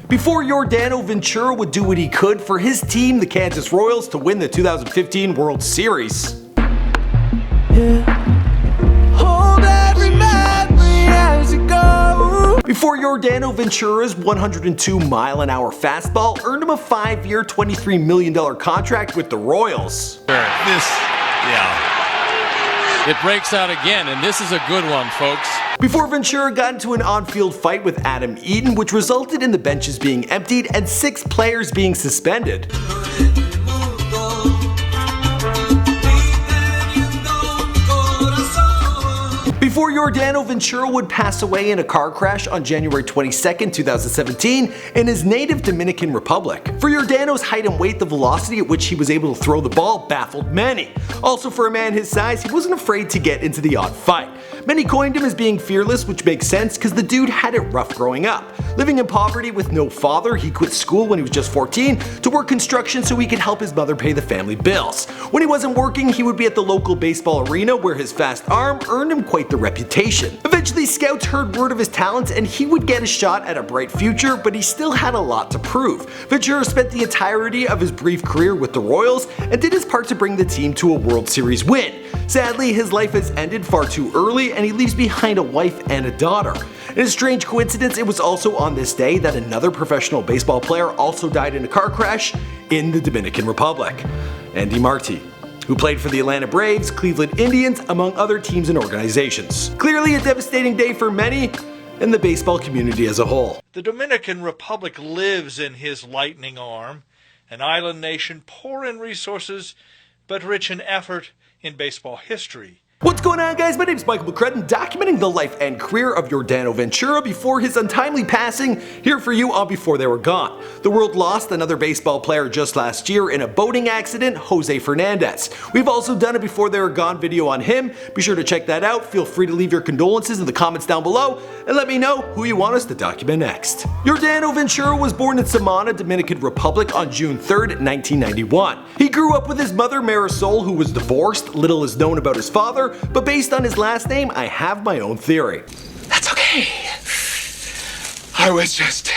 before Yordano Ventura would do what he could for his team, the Kansas Royals, to win the 2015 World Series. Before Yordano Ventura's 102-mile-an-hour fastball earned him a 5-year, $23 million contract with the Royals. It breaks out again, and this is a good one, folks. Before Ventura got into an on-field fight with Adam Eaton, which resulted in the benches being emptied and 6 players being suspended. Before Yordano Ventura would pass away in a car crash on January 22, 2017 in his native Dominican Republic. For Yordano's height and weight, the velocity at which he was able to throw the ball baffled many. Also, for a man his size, he wasn't afraid to get into the odd fight. Many coined him as being fearless, which makes sense because the dude had it rough growing up. Living in poverty with no father, he quit school when he was just 14 to work construction so he could help his mother pay the family bills. When he wasn't working, he would be at the local baseball arena where his fast arm earned him quite the reputation. Eventually, scouts heard word of his talents and he would get a shot at a bright future, but he still had a lot to prove. Ventura spent the entirety of his brief career with the Royals and did his part to bring the team to a World Series win. Sadly, his life has ended far too early and he leaves behind a wife and a daughter. In a strange coincidence, it was also on this day that another professional baseball player also died in a car crash in the Dominican Republic. Andy Marti, who played for the Atlanta Braves, Cleveland Indians, among other teams and organizations. Clearly a devastating day for many and the baseball community as a whole. The Dominican Republic lives in his lightning arm, an island nation poor in resources but rich in effort in baseball history. What's going on, guys? My name is Michael McCrudden, documenting the life and career of Yordano Ventura before his untimely passing, here for you on Before They Were Gone. The world lost another baseball player just last year in a boating accident, Jose Fernandez. We've also done a Before They Were Gone video on him. Be sure to check that out. Feel free to leave your condolences in the comments down below and let me know who you want us to document next. Yordano Ventura was born in Samana, Dominican Republic on June 3rd, 1991. He grew up with his mother Marisol, who was divorced. Little is known about his father, but based on his last name, I have my own theory. That's okay. I was just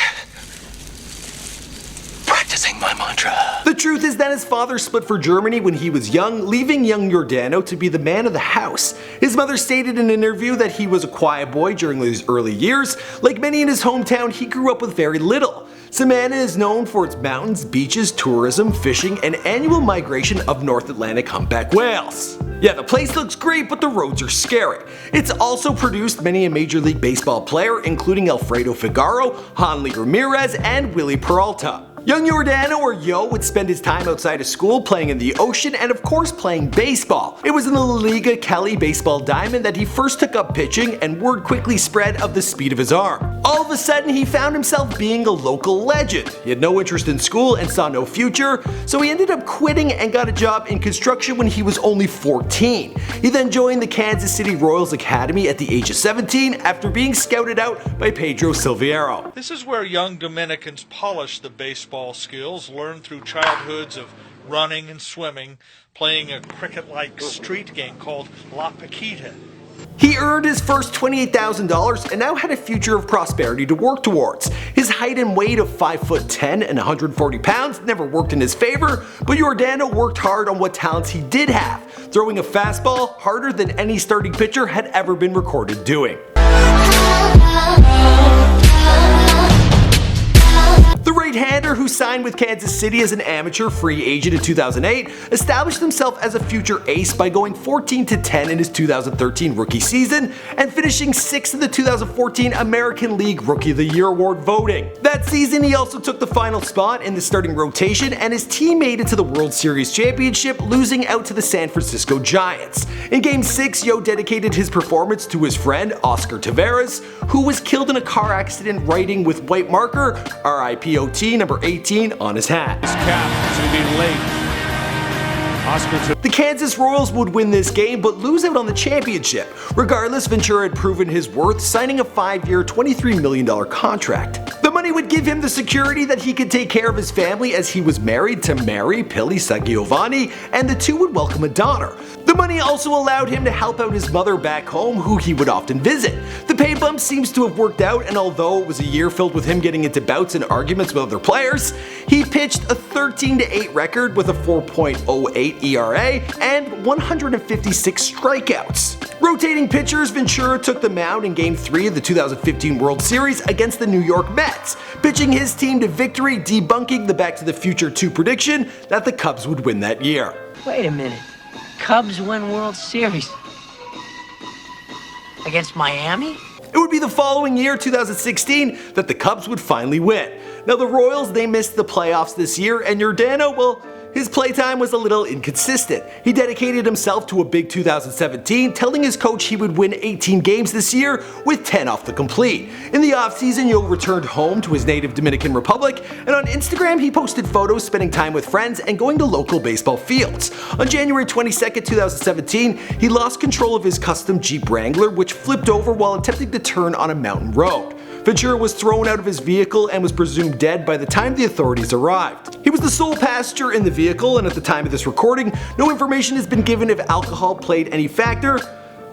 practicing my mantra. The truth is that his father split for Germany when he was young, leaving young Yordano to be the man of the house. His mother stated in an interview that he was a quiet boy during his early years. Like many in his hometown, he grew up with very little. Samana is known for its mountains, beaches, tourism, fishing, and annual migration of North Atlantic humpback whales. Yeah, the place looks great, but the roads are scary. It's also produced many a Major League Baseball player, including Alfredo Figaro, Hanley Ramirez, and Willie Peralta. Young Yordano, or Yo, would spend his time outside of school playing in the ocean and of course playing baseball. It was in the La Liga Cali Baseball Diamond that he first took up pitching, and word quickly spread of the speed of his arm. All of a sudden he found himself being a local legend. He had no interest in school and saw no future, so he ended up quitting and got a job in construction when he was only 14. He then joined the Kansas City Royals Academy at the age of 17 after being scouted out by Pedro Silveiro. This is where young Dominicans polish the baseball skills learned through childhoods of running and swimming, playing a cricket-like street game called La Paquita. He earned his first $28,000 and now had a future of prosperity to work towards. His height and weight of 5'10" and 140 pounds never worked in his favor, but Yordano worked hard on what talents he did have, throwing a fastball harder than any starting pitcher had ever been recorded doing. The right-hander, who signed with Kansas City as an amateur free agent in 2008, established himself as a future ace by going 14-10 in his 2013 rookie season and finishing 6th in the 2014 American League Rookie of the Year award voting. That season, he also took the final spot in the starting rotation, and his team made it to the World Series championship, losing out to the San Francisco Giants. In Game 6, Yo dedicated his performance to his friend Oscar Taveras, who was killed in a car accident writing with white marker RIPOT number 18 on his hat. This cap is going to be late. The Kansas Royals would win this game but lose out on the championship. Regardless, Ventura had proven his worth, signing a 5-year, $23 million contract. The money money would give him the security that he could take care of his family, as he was married to Mary Pili Sagiovanni, and the two would welcome a daughter. The money also allowed him to help out his mother back home, who he would often visit. The pay bump seems to have worked out, and although it was a year filled with him getting into bouts and arguments with other players, he pitched a 13-8 record with a 4.08 ERA and 156 strikeouts. Rotating pitchers, Ventura took the mound in Game 3 of the 2015 World Series against the New York Mets, pitching his team to victory, debunking the Back to the Future 2 prediction that the Cubs would win that year. Wait a minute. Cubs win World Series against Miami? It would be the following year, 2016, that the Cubs would finally win. Now the Royals, they missed the playoffs this year, and Giordano, well, his playtime was a little inconsistent. He dedicated himself to a big 2017, telling his coach he would win 18 games this year with 10 off the complete. In the offseason, Yo returned home to his native Dominican Republic, and on Instagram he posted photos spending time with friends and going to local baseball fields. On January 22nd, 2017, he lost control of his custom Jeep Wrangler, which flipped over while attempting to turn on a mountain road. Ventura was thrown out of his vehicle and was presumed dead by the time the authorities arrived. He was the sole passenger in the vehicle, and at the time of this recording, no information has been given if alcohol played any factor,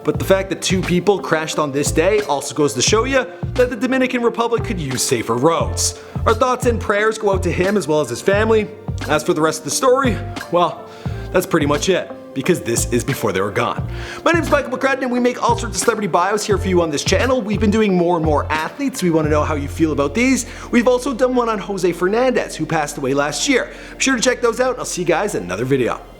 but the fact that 2 people crashed on this day also goes to show you that the Dominican Republic could use safer roads. Our thoughts and prayers go out to him as well as his family. As for the rest of the story, well, that's pretty much it, because this is before they were gone. My name is Michael McCrudden, and we make all sorts of celebrity bios here for you on this channel. We've been doing more and more athletes. We want to know how you feel about these. We've also done one on Jose Fernandez, who passed away last year. Be sure to check those out, and I'll see you guys in another video.